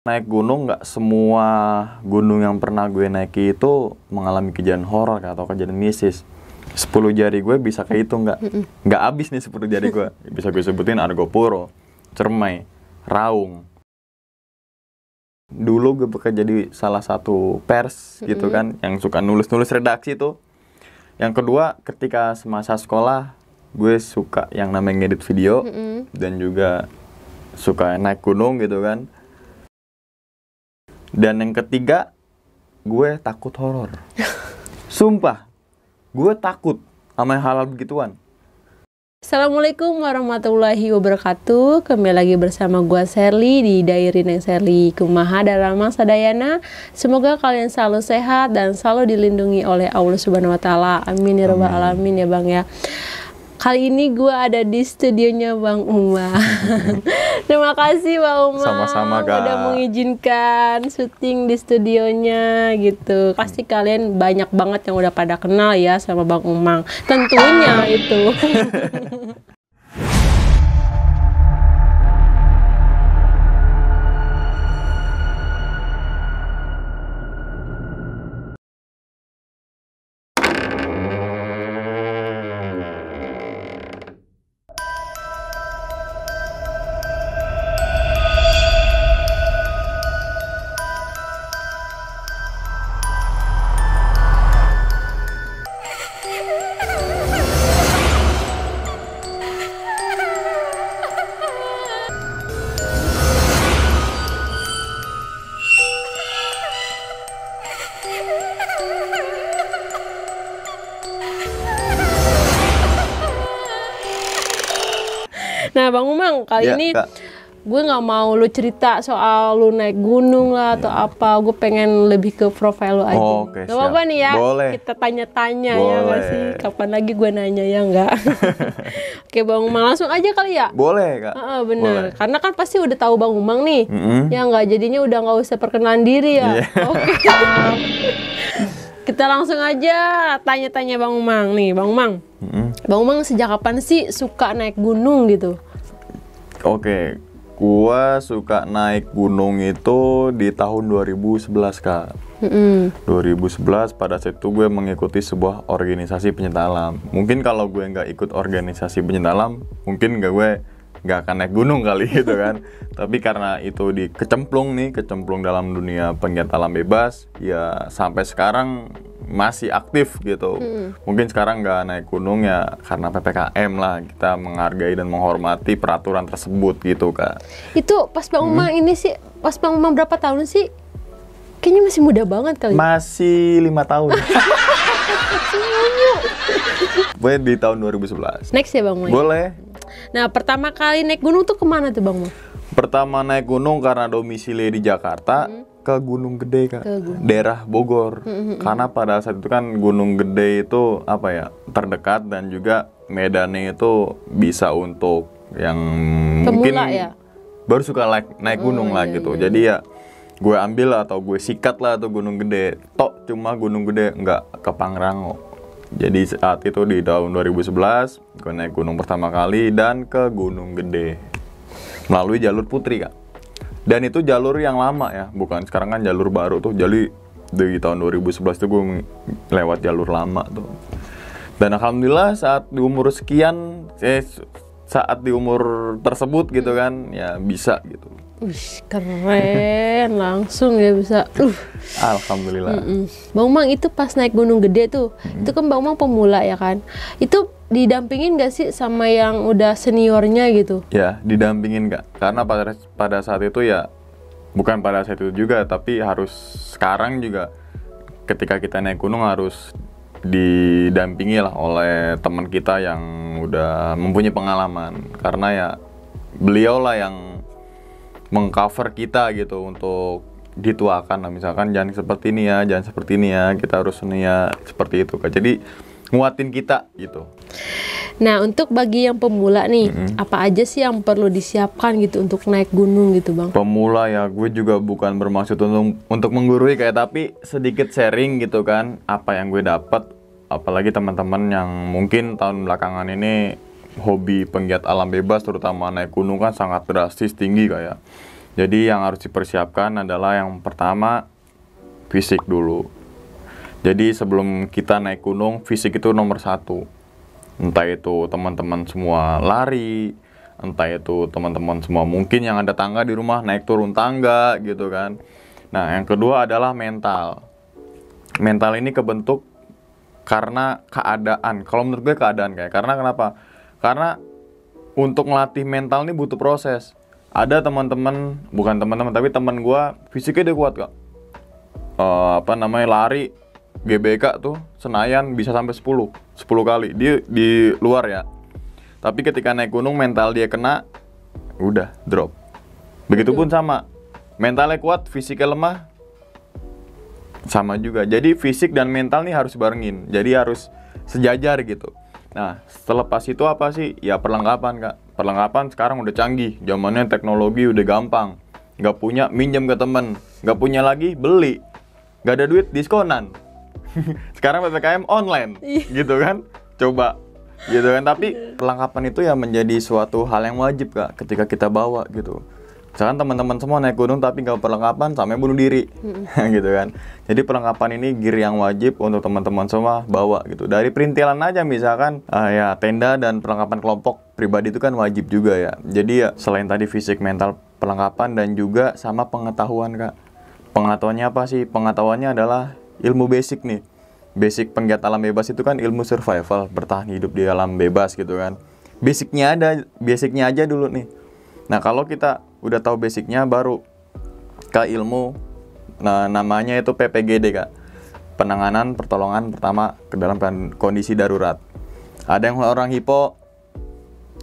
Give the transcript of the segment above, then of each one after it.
Naik gunung, nggak semua gunung yang pernah gue naiki itu mengalami kejadian horor atau kejadian mistis. 10 jari gue bisa kehitung nggak habis nih 10 jari gue. Bisa gue sebutin Argopuro, Cermai, Raung. Dulu gue bekerja di salah satu pers gitu kan, yang suka nulis-nulis redaksi tuh. Yang kedua, ketika semasa sekolah, gue suka yang namanya ngedit video dan juga suka naik gunung gitu kan. Dan yang ketiga, gue takut horor. Sumpah, gue takut sama hal-hal begituan. Assalamualaikum warahmatullahi wabarakatuh. Kembali lagi bersama gue Sherly di Diary Neng Sherly Kumaha Dalamang Sadayana. Semoga kalian selalu sehat dan selalu dilindungi oleh Allah Subhanahu Wa Taala. Amin ya rabbal alamin ya bang ya. Kali ini gue ada di studionya Bang Umang. Terima kasih Bang Umang. Sama-sama, Kak. Udah mengizinkan syuting di studionya gitu. Pasti kalian banyak banget yang udah pada kenal ya sama Bang Umang. Tentunya itu. Nah Bang Umang, kali ini Kak. gue nggak mau lu cerita soal lu naik gunung lah atau apa. Gue pengen lebih ke profil lu aja. Oke, Gak apa-apa nih ya, boleh. kita tanya-tanya ya nggak sih? Kapan lagi gue nanya ya nggak? Oke Bang Umang, langsung aja kali ya? Boleh, Kak. Bener, Boleh. karena kan pasti udah tahu Bang Umang nih. Ya nggak, jadinya udah nggak usah perkenalan diri ya. Oke. Kita langsung aja tanya-tanya Bang Umang nih. Bang Umang, Bang Umang sejak kapan sih suka naik gunung gitu? Oke, gua suka naik gunung itu di tahun 2011, Kak. 2011 pada saat itu gue mengikuti sebuah organisasi pencinta alam. Mungkin kalau gue nggak ikut organisasi pencinta alam, mungkin gue nggak akan naik gunung kali gitu kan. Tapi karena itu kecemplung dalam dunia penggiat alam bebas, ya sampai sekarang masih aktif gitu. Mungkin sekarang nggak naik gunung ya karena PPKM lah. Kita menghargai dan menghormati peraturan tersebut gitu, Kak. Itu pas Bang Umang ini sih, pas Bang Umang berapa tahun sih? Kayaknya masih muda banget kali. Masih 5 tahun. Gue di tahun 2011. Next ya Bang Umang. Boleh. Nah pertama kali naik gunung tuh kemana tuh Bang Umang? Pertama naik gunung karena domisili di Jakarta, ke Gunung Gede, Kak. Daerah Bogor. Karena pada saat itu kan Gunung Gede itu apa ya, terdekat dan juga medannya itu bisa untuk yang mungkin Pemula ya? baru suka naik gunung lah gitu. Jadi ya gue ambil atau gue sikat lah tuh Gunung Gede. Tok cuma Gunung Gede, nggak ke Pangrango. Jadi saat itu di tahun 2011 gue naik gunung pertama kali dan ke Gunung Gede melalui jalur Putri, Kak. Dan itu jalur yang lama ya, bukan sekarang kan jalur baru tuh. Jadi di tahun 2011 tuh gue lewat jalur lama tuh. Dan alhamdulillah saat di umur sekian, saat di umur tersebut gitu kan, ya bisa gitu. Keren, langsung ya bisa. Alhamdulillah. Bang Umang itu pas naik Gunung Gede tuh, itu kan Bang Umang pemula ya kan? Itu didampingin gak sih sama yang udah seniornya gitu? Ya, didampingin, Kak. Karena pada saat itu ya, bukan pada saat itu juga, tapi harus sekarang juga ketika kita naik gunung harus didampingi lah oleh teman kita yang udah mempunyai pengalaman. Karena ya beliau lah yang mengcover kita gitu untuk dituakan lah, misalkan jangan seperti ini ya, jangan seperti ini ya, kita harus ini ya, seperti itu, Kak. Jadi nguatin kita gitu. Nah untuk bagi yang pemula nih, apa aja sih yang perlu disiapkan gitu untuk naik gunung gitu Bang? Pemula ya, gue juga bukan bermaksud untuk menggurui kayak, tapi sedikit sharing gitu kan, apa yang gue dapat. Apalagi teman-teman yang mungkin tahun belakangan ini hobi penggiat alam bebas, terutama naik gunung kan sangat drastis tinggi kayak. Jadi yang harus dipersiapkan adalah yang pertama fisik dulu. Jadi sebelum kita naik gunung, fisik itu nomor 1. Entah itu teman-teman semua lari, entah itu teman-teman semua mungkin yang ada tangga di rumah naik turun tangga gitu kan. Nah yang kedua adalah mental. Mental ini kebentuk karena keadaan. Kalau menurut gue keadaan kayak. Karena kenapa? Karena untuk ngelatih mental ini butuh proses. Ada teman-teman, bukan teman-teman tapi teman gue fisiknya dia kuat kak. Lari GBK tuh Senayan bisa sampai 10 kali dia di luar ya. Tapi ketika naik gunung mental dia kena, udah drop. Begitupun sama, mentalnya kuat, fisiknya lemah, sama juga. Jadi fisik dan mental nih harus barengin. Jadi harus sejajar gitu. Nah, selepas itu apa sih? Ya perlengkapan kak. Perlengkapan sekarang udah canggih. Zamannya teknologi udah gampang. Gak punya, minjem ke temen. Gak punya lagi, beli. Gak ada duit, diskonan. Sekarang PPKM online, gitu kan? Coba, gitu kan? Tapi perlengkapan itu ya menjadi suatu hal yang wajib kak, ketika kita bawa gitu. Misalkan teman-teman semua naik gunung tapi nggak perlengkapan, sampai bunuh diri, gitu kan? Jadi perlengkapan ini gear yang wajib untuk teman-teman semua bawa gitu. Dari perintilan aja misalkan, ya tenda dan perlengkapan kelompok pribadi itu kan wajib juga ya. Jadi ya selain tadi fisik, mental, perlengkapan dan juga sama pengetahuan kak. Pengetahuannya apa sih? Pengetahuannya adalah ilmu basic nih. Basic penggiat alam bebas itu kan ilmu survival, bertahan hidup di alam bebas gitu kan. Basicnya aja dulu nih. Nah kalau kita udah tahu basicnya baru ke ilmu, nah namanya itu PPGD kak. Penanganan pertolongan pertama ke dalam kondisi darurat. Ada yang orang hipo,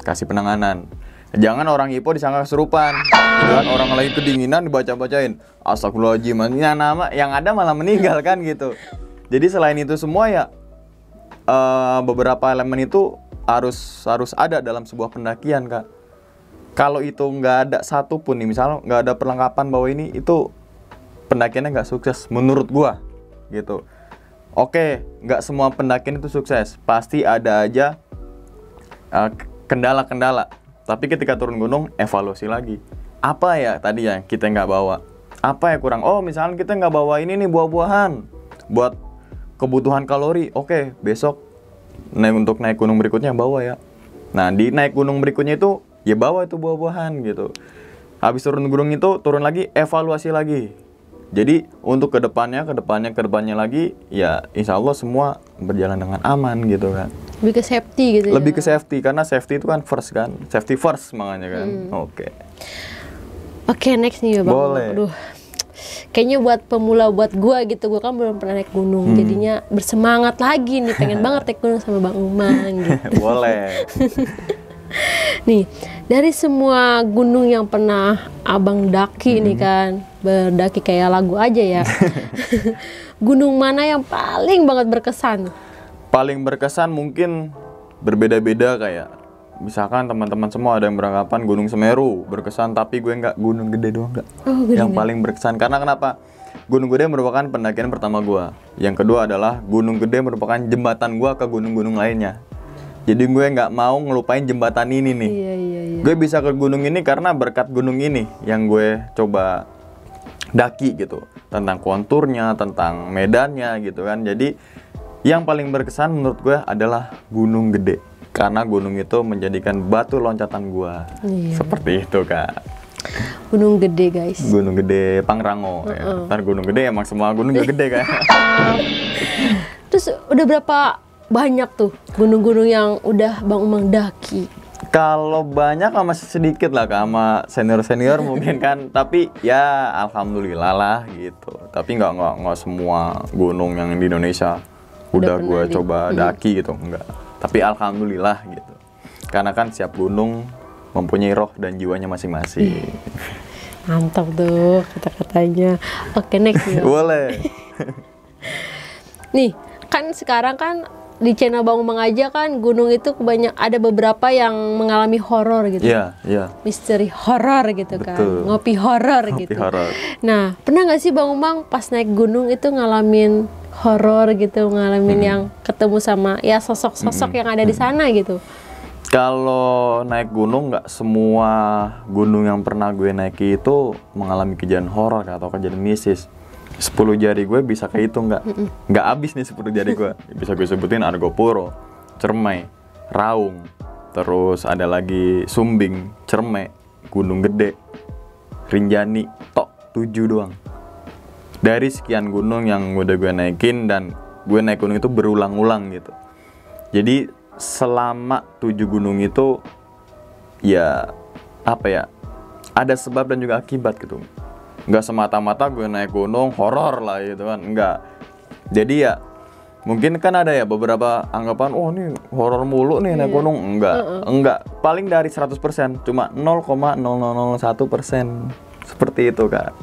kasih penanganan. Jangan orang hipo disangka kesurupan. Jangan orang lagi kedinginan dibaca-bacain. Astagfirullahaladzim, nama yang ada malah meninggal kan gitu. Jadi selain itu semua ya beberapa elemen itu harus ada dalam sebuah pendakian kak. Kalau itu nggak ada satu pun nih, misalnya nggak ada perlengkapan bahwa ini, itu pendakiannya nggak sukses menurut gua gitu. Oke, nggak semua pendakian itu sukses, pasti ada aja kendala-kendala. Tapi ketika turun gunung, evaluasi lagi. Apa ya tadi yang kita nggak bawa? Apa ya kurang? Oh, misalnya kita nggak bawa ini nih, buah-buahan buat kebutuhan kalori. Oke, besok untuk naik gunung berikutnya bawa ya. Nah, di naik gunung berikutnya itu ya bawa itu buah-buahan gitu. Habis turun gunung itu turun lagi, evaluasi lagi. Jadi untuk kedepannya lagi ya insya Allah semua berjalan dengan aman gitu kan. Lebih ke safety gitu. Lebih ke safety, karena safety itu kan first kan. Safety first makanya kan. Oke, next nih ya bang. Boleh. Aduh, kayaknya buat pemula, buat gua gitu, gua kan belum pernah naik gunung, jadinya bersemangat lagi nih, pengen banget naik gunung sama Bang Umang gitu. Boleh. Nih, dari semua gunung yang pernah abang daki nih kan, berdaki kayak lagu aja ya. Gunung mana yang paling banget berkesan? Paling berkesan mungkin berbeda-beda kayak. Misalkan teman-teman semua ada yang beranggapan Gunung Semeru berkesan, tapi gue nggak, Gunung Gede doang nggak. Yang paling berkesan karena kenapa? Gunung Gede merupakan pendakian pertama gue. Yang kedua adalah Gunung Gede merupakan jembatan gue ke gunung-gunung lainnya. Jadi gue nggak mau ngelupain jembatan ini nih. Iya. Gue bisa ke gunung ini karena berkat gunung ini yang gue coba daki gitu. Tentang konturnya, tentang medannya gitu kan. Jadi yang paling berkesan menurut gue adalah Gunung Gede. Karena gunung itu menjadikan batu loncatan gua. Seperti itu kak. Gunung Gede guys. Gunung Gede Pangrango ya. Ntar Gunung Gede emang semua gunung juga gede kan. Terus udah berapa banyak tuh gunung-gunung yang udah Bang Umang daki? Kalau banyak masih sedikit lah kak, sama senior-senior mungkin kan. Tapi ya alhamdulillah lah gitu. Tapi nggak semua gunung yang di Indonesia udah gua coba daki gitu, enggak. Tapi alhamdulillah gitu. Karena kan setiap gunung mempunyai roh dan jiwanya masing-masing. Mantap tuh kata-katanya. Oke, next ya. Boleh. Nih, kan sekarang kan di channel Bang Umang aja kan gunung itu ada beberapa yang mengalami horor gitu. Iya. Misteri horor gitu. Betul. Kan. Ngopi horor gitu. Horror. Nah, pernah nggak sih Bang Umang pas naik gunung itu ngalamin horor gitu, ngalamin yang ketemu sama ya sosok-sosok yang ada di sana gitu? Kalau naik gunung, nggak semua gunung yang pernah gue naiki itu mengalami kejadian horor atau kejadian mistis. 10 jari gue bisa kehitung nggak habis nih 10 jari gue. Bisa gue sebutin Argopuro, Cermai, Raung, terus ada lagi Sumbing, Cermai, Gunung Gede, Rinjani, tok 7 doang. Dari sekian gunung yang udah gue naikin, dan gue naik gunung itu berulang-ulang gitu. Jadi selama 7 gunung itu ya apa ya, ada sebab dan juga akibat gitu. Nggak semata-mata gue naik gunung horor lah gitu kan, enggak. Jadi ya mungkin kan ada ya beberapa anggapan, oh ini horor mulu nih naik gunung. Enggak, paling dari 100% cuma 0,0001%. Seperti itu Kak.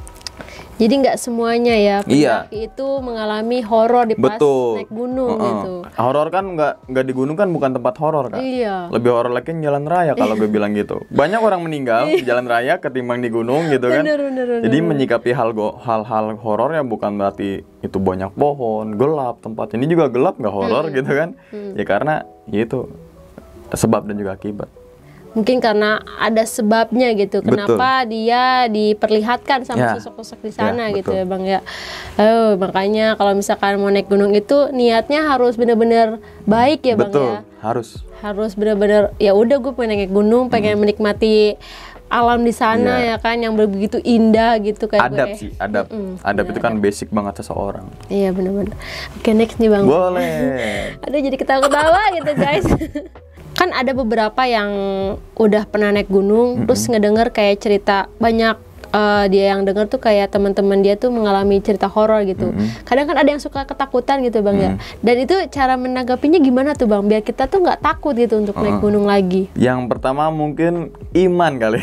Jadi nggak semuanya ya pendaki itu mengalami horor di pas naik gunung gitu. Horor kan nggak di gunung kan bukan tempat horor Kak. Iya. Lebih horor lagi jalan raya kalau gue bilang gitu. Banyak orang meninggal di jalan raya ketimbang di gunung gitu kan. Bener. Jadi menyikapi hal-hal horor ya bukan berarti itu banyak pohon, gelap tempat. Ini juga gelap nggak horor gitu kan. Ya karena ya itu sebab dan juga akibat. Mungkin karena ada sebabnya gitu, kenapa dia diperlihatkan sama sosok-sosok di sana gitu ya Bang ya. Makanya kalau misalkan mau naik gunung itu niatnya harus benar-benar baik ya Bang ya. Harus benar-benar ya udah gue pengen naik gunung, pengen menikmati alam di sana ya kan, yang begitu indah gitu kayak adab gue. Adab itu kan basic banget seseorang. Iya benar-benar. Oke, next nih Bang. Boleh. Aduh jadi ketawa-ketawa gitu guys. Kan ada beberapa yang udah pernah naik gunung, terus ngedenger kayak cerita banyak, dia yang denger tuh kayak teman-teman dia tuh mengalami cerita horor gitu. Kadang kan ada yang suka ketakutan gitu Bang ya. Dan itu cara menanggapinya gimana tuh Bang, biar kita tuh nggak takut gitu untuk naik gunung lagi? Yang pertama mungkin iman kali.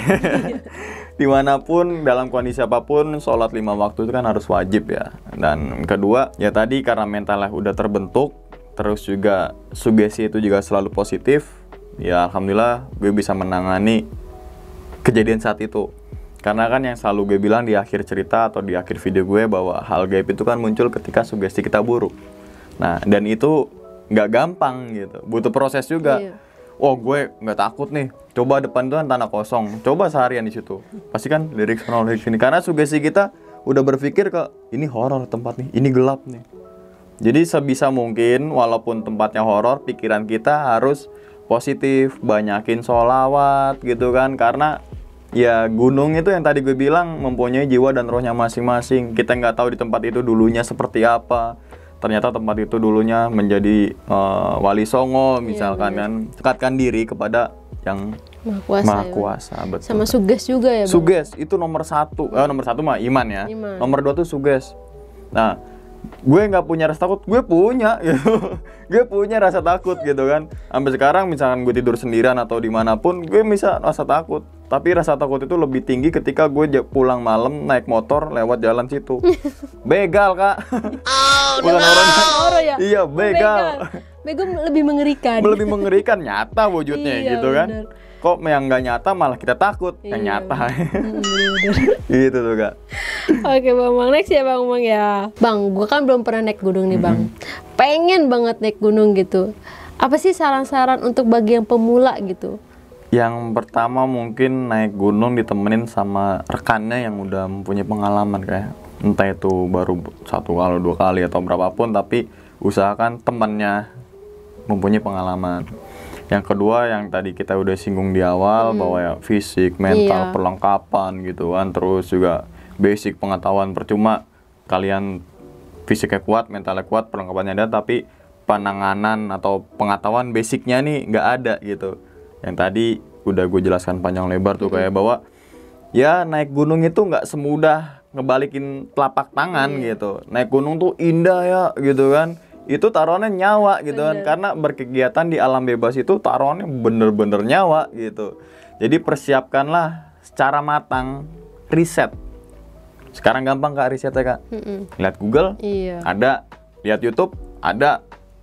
Dimanapun, dalam kondisi apapun, sholat 5 waktu itu kan harus wajib ya. Dan kedua, ya tadi karena mentalnya udah terbentuk, terus juga sugesti itu juga selalu positif. Ya alhamdulillah gue bisa menangani kejadian saat itu. Karena kan yang selalu gue bilang di akhir cerita atau di akhir video gue, bahwa hal gaib itu kan muncul ketika sugesti kita buruk. Nah dan itu nggak gampang gitu, butuh proses juga. Oh gue nggak takut nih, coba depan tuh tanah kosong, coba seharian di situ, pasti kan lirik sana lirik sini. Karena sugesti kita udah berpikir ke ini horor tempat nih, ini gelap nih. Jadi sebisa mungkin walaupun tempatnya horor, pikiran kita harus positif, banyakin sholawat gitu kan. Karena ya gunung itu yang tadi gue bilang mempunyai jiwa dan rohnya masing-masing. Kita nggak tahu di tempat itu dulunya seperti apa. Ternyata tempat itu dulunya menjadi wali songo misalkan kan. Dekatkan diri kepada yang Maha Kuasa. Betul. Sama suges juga ya Bang? Suges itu nomor 1. Nomor 1 mah iman ya. Nomor 2 tuh suges. Nah gue nggak punya rasa takut, gue punya gitu. Gue punya rasa takut gitu kan. Sampai sekarang misalkan gue tidur sendirian atau dimanapun, gue bisa rasa takut. Tapi rasa takut itu lebih tinggi ketika gue pulang malam naik motor lewat jalan situ. Begal Kak. Bukan orang ya? Iya begal. Begal lebih mengerikan. Lebih mengerikan, nyata wujudnya gitu kan. Kok yang nggak nyata malah kita takut, yang nyata. Gitu tuh Kak. Oke Bang, next ya Bang ya. Bang, gue kan belum pernah naik gunung nih Bang. Pengen banget naik gunung gitu. Apa sih saran-saran untuk bagi yang pemula gitu? Yang pertama mungkin naik gunung ditemenin sama rekannya yang udah mempunyai pengalaman kayak. Entah itu baru 1 kali, 2 kali atau berapapun, tapi usahakan temannya mempunyai pengalaman. Yang kedua yang tadi kita udah singgung di awal, bahwa ya fisik, mental, perlengkapan gitu kan. Terus juga basic pengetahuan. Percuma kalian fisiknya kuat, mentalnya kuat, perlengkapannya ada, tapi penanganan atau pengetahuan basicnya nih nggak ada gitu. Yang tadi udah gue jelaskan panjang lebar tuh, kayak bahwa ya naik gunung itu nggak semudah ngebalikin telapak tangan gitu. Naik gunung tuh indah ya gitu kan. Itu taruhannya nyawa gitu kan. Karena berkegiatan di alam bebas itu taruhannya bener-bener nyawa gitu. Jadi persiapkanlah secara matang, riset. Sekarang gampang Kak risetnya Kak. Lihat Google, ada. Lihat YouTube, ada.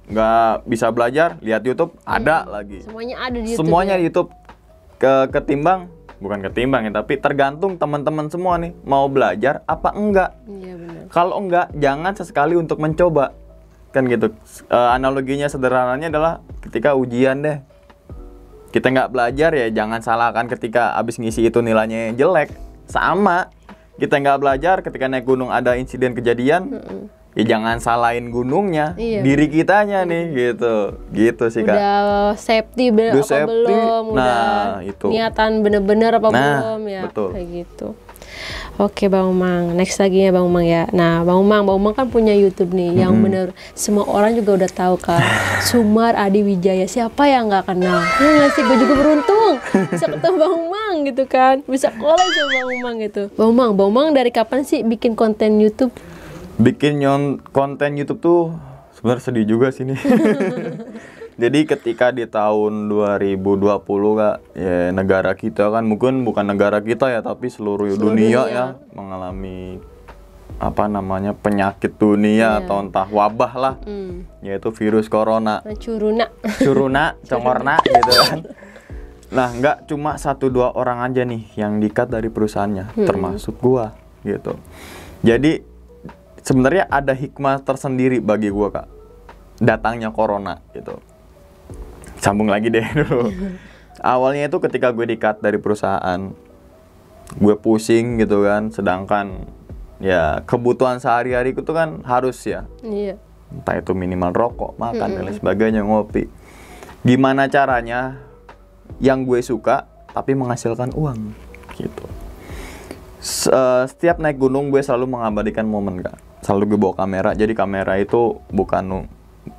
Nggak bisa belajar, lihat YouTube, ada lagi. Semuanya ada di YouTube. Semuanya di YouTube. Bukan ketimbang ya, tapi tergantung teman-teman semua nih mau belajar apa enggak. Iya benar. Kalau enggak, jangan sesekali untuk mencoba. Kan gitu. Analoginya sederhananya adalah ketika ujian deh. kita nggak belajar ya jangan salahkan ketika abis ngisi itu nilainya jelek. Sama, kita nggak belajar ketika naik gunung ada insiden kejadian, ya jangan salahin gunungnya, diri kitanya nih gitu sih Kak. Udah safety belum, udah itu. Niatan bener-bener apa belum ya, betul. Kayak gitu. Oke Bang Umang, next lagi ya Bang Umang ya. Nah Bang Umang kan punya YouTube nih yang bener semua orang juga udah tahu kan. Sumar Adi Wijaya, siapa yang nggak kenal? Ya nggak sih, gue juga beruntung bisa ketemu Bang Umang gitu kan, bisa collab sama Bang Umang gitu. Bang Umang dari kapan sih bikin konten YouTube? Bikin konten YouTube tuh sebenarnya sedih juga sih nih. Jadi ketika di tahun 2020 Kak, ya negara kita kan mungkin bukan negara kita ya, tapi seluruh dunia ya mengalami penyakit dunia atau entah wabah lah, yaitu virus corona. Curuna, congorna gitu kan. Nah, nggak cuma 1-2 orang aja nih yang di-cut dari perusahaannya, termasuk gua gitu. Jadi sebenarnya ada hikmah tersendiri bagi gua Kak, datangnya corona gitu. Sambung lagi deh dulu. Awalnya itu ketika gue di-cut dari perusahaan, gue pusing gitu kan, sedangkan ya kebutuhan sehari-hari itu kan harus ya. Iya. Entah itu minimal rokok, makan dan lain sebagainya, ngopi. Gimana caranya yang gue suka tapi menghasilkan uang gitu. Setiap naik gunung gue selalu mengabadikan momen Kak. Selalu gue bawa kamera. Jadi kamera itu bukan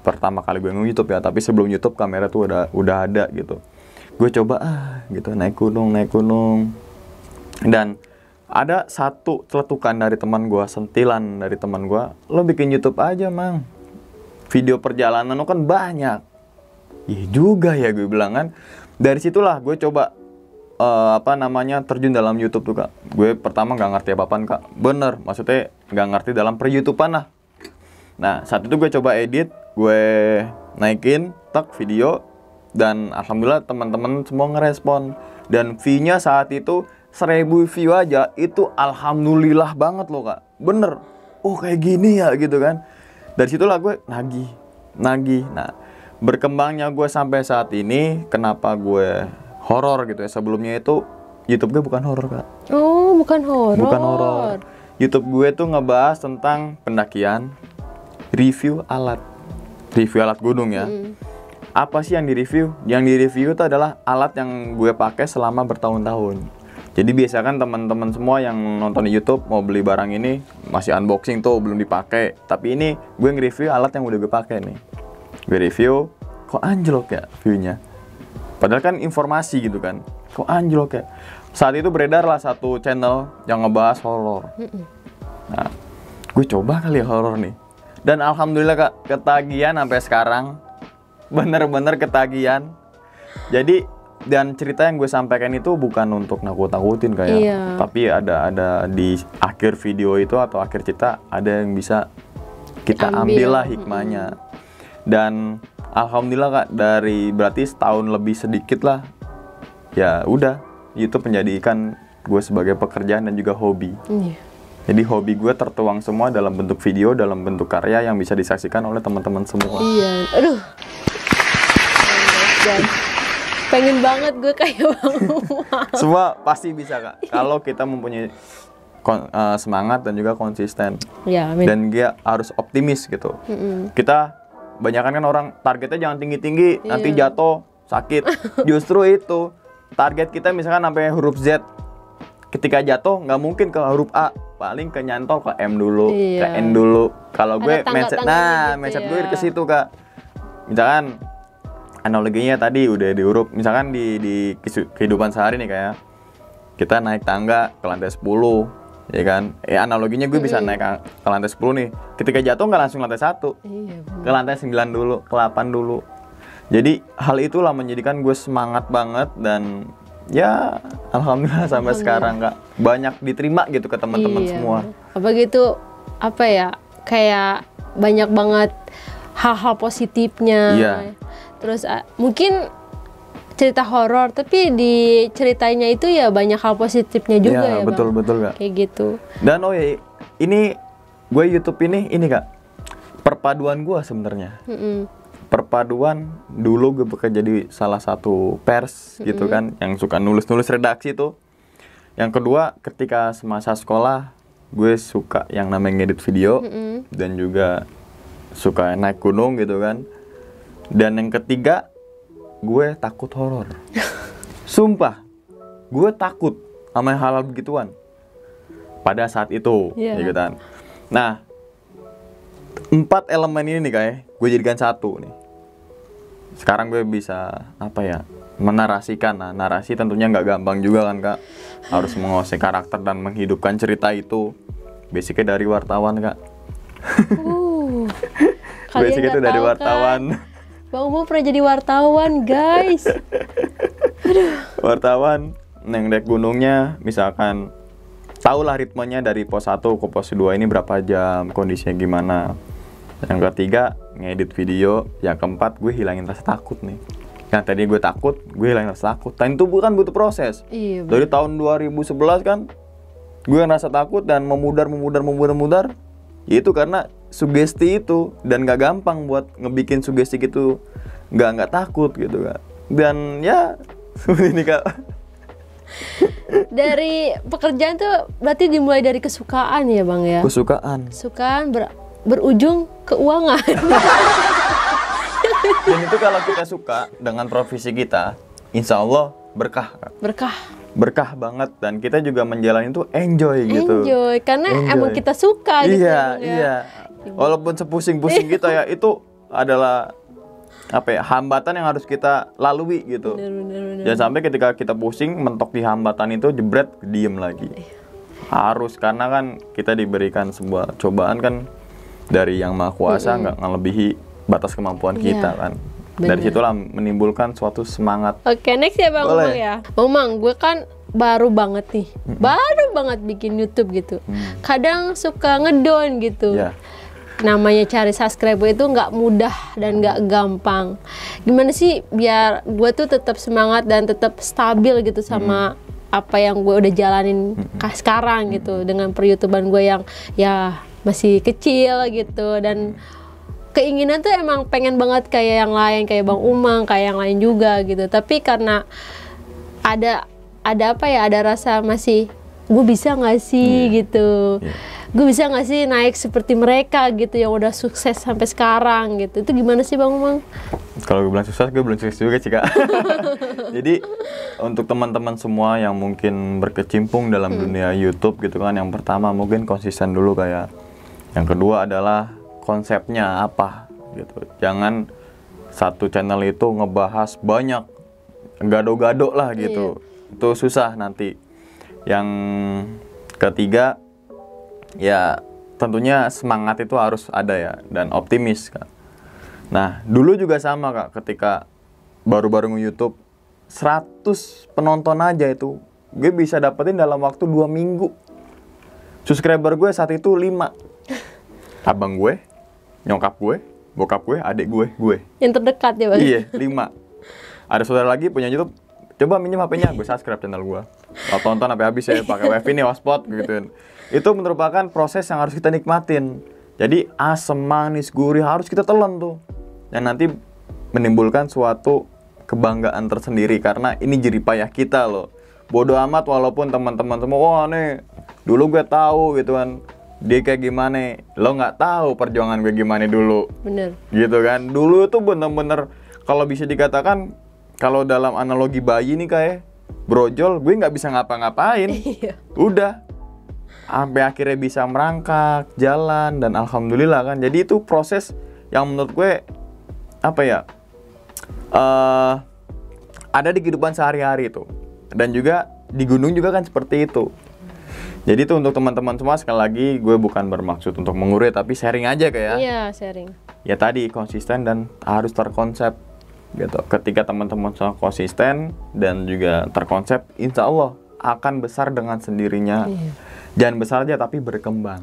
pertama kali gue nge-YouTube ya, tapi sebelum YouTube kamera tuh udah ada gitu. Gue coba gitu naik gunung. Dan ada satu celetukan dari teman gue, sentilan dari teman gue, lo bikin YouTube aja Mang, video perjalanan lo kan banyak. Iya juga ya, gue bilang kan. Dari situlah gue coba terjun dalam YouTube tuh Kak. Gue pertama nggak ngerti apa-apaan Kak, bener, maksudnya nggak ngerti dalam per-YouTubean lah. Nah saat itu gue coba edit, gue naikin video, dan alhamdulillah teman-teman semua ngerespon, dan view-nya saat itu 1000 view aja, itu alhamdulillah banget loh Kak, bener, kayak gini ya gitu kan. Dari situlah gue nagih. Nah berkembangnya gue sampai saat ini, kenapa gue horor gitu ya, sebelumnya itu YouTube gue bukan horor Kak. Oh, bukan horor. YouTube gue tuh ngebahas tentang pendakian, review alat gunung ya. Apa sih yang direview? Yang direview itu adalah alat yang gue pakai selama bertahun-tahun. Jadi biasa kan teman-teman semua yang nonton di YouTube mau beli barang ini masih unboxing tuh, belum dipakai. Tapi ini gue nge-review alat yang udah gue pakai nih. Gue review, kok anjlok ya view-nya. Padahal kan informasi gitu kan, kok anjlok ya. Saat itu beredar lah satu channel yang ngebahas horor. Nah, gue coba kali ya horor nih. Dan alhamdulillah Kak, ketagihan sampai sekarang. Bener-bener ketagihan. Jadi, dan cerita yang gue sampaikan itu bukan untuk nakut-nakutin kayak, tapi ada di akhir video itu atau akhir cerita ada yang bisa kita ambil lah hikmahnya. Dan alhamdulillah Kak, dari berarti setahun lebih sedikit lah, ya udah YouTube menjadikan gue sebagai pekerjaan dan juga hobi. Jadi hobi gue tertuang semua dalam bentuk video, dalam bentuk karya yang bisa disaksikan oleh teman-teman semua. Iya, aduh. Pengen banget gue kayak Bang Umang. Semua pasti bisa Kak, kalau kita mempunyai semangat dan juga konsisten. Ya, amin. Dan dia harus optimis gitu. Kita banyakan kan orang targetnya jangan tinggi-tinggi, nanti jatuh, sakit. Justru itu, target kita misalkan sampai huruf Z. Ketika jatuh nggak mungkin ke huruf A, paling ke nyantol ke M dulu, ke N dulu. Kalau gue mindset, mindset gue ke situ Kak. Misalkan analoginya tadi udah diurup, misalkan di kehidupan sehari nih kayak kita naik tangga ke lantai 10, ya kan? Analoginya gue bisa naik ke lantai 10 nih. Ketika jatuh nggak langsung lantai 1, ke lantai 9 dulu, ke 8 dulu. Jadi hal itulah menjadikan gue semangat banget, dan ya alhamdulillah sampai sekarang Kak, banyak diterima gitu ke teman-teman semua. Apa gitu, apa ya, kayak banyak banget hal-hal positifnya. Terus mungkin cerita horor, tapi di ceritanya itu ya banyak hal positifnya juga ya betul, Bang. Betul Kak. Kayak gitu. Dan ini gue YouTube ini Kak, perpaduan gue sebenarnya. perpaduan dulu gue bekerja di salah satu pers gitu kan, yang suka nulis-nulis redaksi tuh. Yang kedua, ketika semasa sekolah gue suka yang namanya ngedit video dan juga suka naik gunung gitu kan. Dan yang ketiga, gue takut horor. Sumpah, gue takut sama hal-hal begituan pada saat itu, gitu kan. Nah, 4 elemen ini nih kayak gue jadikan satu nih. Sekarang gue bisa menarasikan. Nah, narasi tentunya nggak gampang juga kan Kak. Harus menguasai karakter dan menghidupkan cerita itu. Basicnya dari wartawan Kak. Basicnya itu dari wartawan. Kan? Bang Umang pernah jadi wartawan guys. Wartawan neng dek gunungnya, misalkan tahulah ritmenya dari pos 1 ke pos 2 ini berapa jam, kondisinya gimana. Yang ketiga, ngedit video. Yang keempat, gue hilangin rasa takut nih. Yang tadi gue takut, gue hilangin rasa takut. Dan itu bukan butuh proses. Iya, dari tahun 2011 kan, gue ngerasa takut dan memudar. Ya itu karena sugesti itu. Dan gak gampang buat ngebikin sugesti gitu. Gak takut gitu Kak. Dan ya, ini Kak. Dari pekerjaan tuh berarti dimulai dari kesukaan ya Bang ya? Kesukaan berujung keuangan. Dan itu kalau kita suka dengan profesi kita, insya Allah berkah Kak. Berkah banget. Dan kita juga menjalani itu enjoy gitu. Karena emang kita suka gitu. Iya. Walaupun sepusing-pusing kita ya, itu adalah hambatan yang harus kita lalui gitu. Bener. Jangan sampai ketika kita pusing mentok di hambatan itu jebret diem lagi. Harus, karena kan kita diberikan sebuah cobaan kan dari Yang Maha Kuasa, nggak ngelebihi batas kemampuan kita kan. Dari situlah menimbulkan suatu semangat. Oke, next ya Bang Umang ya. Bang Umang, gue kan baru banget nih, baru banget bikin YouTube gitu. Kadang suka ngedown gitu. Namanya cari subscriber itu nggak mudah dan nggak gampang. Gimana sih biar gue tuh tetap semangat dan tetap stabil gitu sama apa yang gue udah jalanin sekarang gitu, dengan per-YouTubean gue yang ya masih kecil gitu. Dan keinginan tuh emang pengen banget kayak yang lain, kayak Bang Umang, kayak yang lain juga gitu. Tapi karena ada rasa masih, gue bisa nggak sih gitu. Gue bisa nggak sih naik seperti mereka gitu yang udah sukses sampai sekarang gitu. Itu gimana sih Bang Umang? Kalau gue bilang sukses, gue belum sukses juga sih Kak. Jadi untuk teman-teman semua yang mungkin berkecimpung dalam dunia YouTube gitu kan, yang pertama mungkin konsisten dulu kayak. Yang kedua adalah konsepnya apa gitu. Jangan satu channel itu ngebahas banyak, gado-gado lah gitu. Itu susah nanti. Yang ketiga, ya tentunya semangat itu harus ada ya, dan optimis Kak. Nah dulu juga sama Kak, ketika baru-baru nge-YouTube 100 penonton aja itu gue bisa dapetin dalam waktu 2 minggu. Subscriber gue saat itu 5. Abang gue, nyokap gue, bokap gue, adik gue. Yang terdekat ya Bang? Iya, 5. Ada saudara lagi punya YouTube, coba minjem HP-nya, gue subscribe channel gue. Kalau tonton sampai habis ya, pakai wifi nih, hotspot gitu. Itu merupakan proses yang harus kita nikmatin. Jadi asam, manis, gurih harus kita telan tuh. Yang nanti menimbulkan suatu kebanggaan tersendiri, karena ini jerih payah kita loh. Bodoh amat walaupun teman-teman semua, wah nih dulu gue tahu gitu kan, dia kayak gimana. Lo nggak tahu perjuangan gue gimana dulu. Bener. Gitu kan. Dulu tuh bener-bener kalau bisa dikatakan, kalau dalam analogi bayi nih kayak brojol, gue nggak bisa ngapa-ngapain. Udah sampai akhirnya bisa merangkak, jalan, dan alhamdulillah kan. Jadi itu proses yang menurut gue ada di kehidupan sehari-hari itu. Dan juga di gunung juga kan seperti itu. Jadi itu untuk teman-teman semua, sekali lagi gue bukan bermaksud untuk mengurut, tapi sharing aja kayak. Iya, sharing. Ya tadi konsisten dan harus terkonsep gitu. Ketika teman-teman semua konsisten dan juga terkonsep, insya Allah akan besar dengan sendirinya. Jangan besar aja tapi berkembang.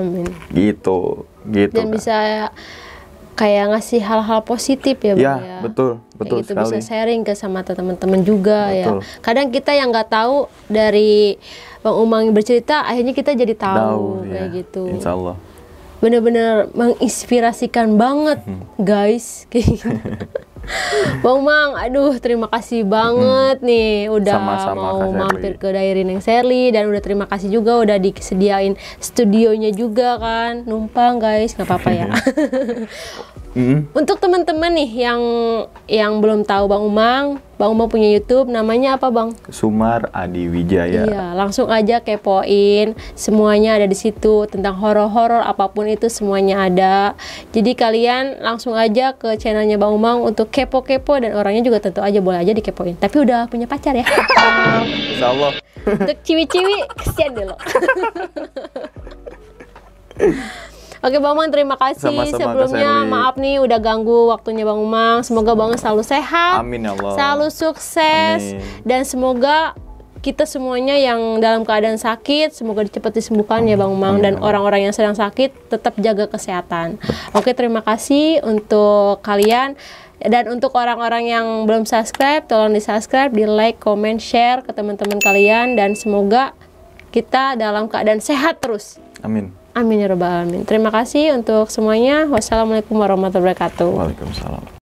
Amin. Gitu. Dan bisa kayak ngasih hal-hal positif ya Bang ya. Betul gitu, sekali. Bisa sharing ke sama teman-teman juga ya. Kadang kita yang nggak tahu dari Bang Umang bercerita, akhirnya kita jadi tahu kayak gitu. Insya Allah. bener-bener menginspirasikan banget, guys. Bang Umang, aduh terima kasih banget nih udah Sama-sama, mau Kak Sherly. mampir ke Diary Neng Sherly, dan udah terima kasih juga udah disediain studionya juga kan, numpang guys, nggak apa-apa ya. Untuk teman-teman nih yang belum tahu Bang Umang punya YouTube, namanya apa Bang? Sumar Adi Wijaya. Iya, langsung aja kepoin, semuanya ada di situ, tentang horor-horor apapun itu semuanya ada. Jadi kalian langsung aja ke channelnya Bang Umang untuk kepo-kepo, dan orangnya juga tentu aja boleh aja dikepoin. Tapi udah punya pacar ya. Insya Allah. Untuk ciwi-ciwi, kesian deh lo. Oke Bang Umang, terima kasih. Sama-sama, Kak Sebelumnya Sherly. maaf nih udah ganggu waktunya Bang Umang. Semoga Bang Umang selalu sehat, Amin ya Allah. selalu sukses, Amin. dan semoga kita semuanya yang dalam keadaan sakit semoga cepat disembuhkan ya Bang Umang, dan orang-orang yang sedang sakit tetap jaga kesehatan. Oke, terima kasih untuk kalian. Dan untuk orang-orang yang belum subscribe, tolong di-subscribe, di-like, comment, share ke teman-teman kalian, dan semoga kita dalam keadaan sehat terus. Amin. Amin ya rabbal alamin. Terima kasih untuk semuanya. Wassalamualaikum warahmatullahi wabarakatuh. Waalaikumsalam.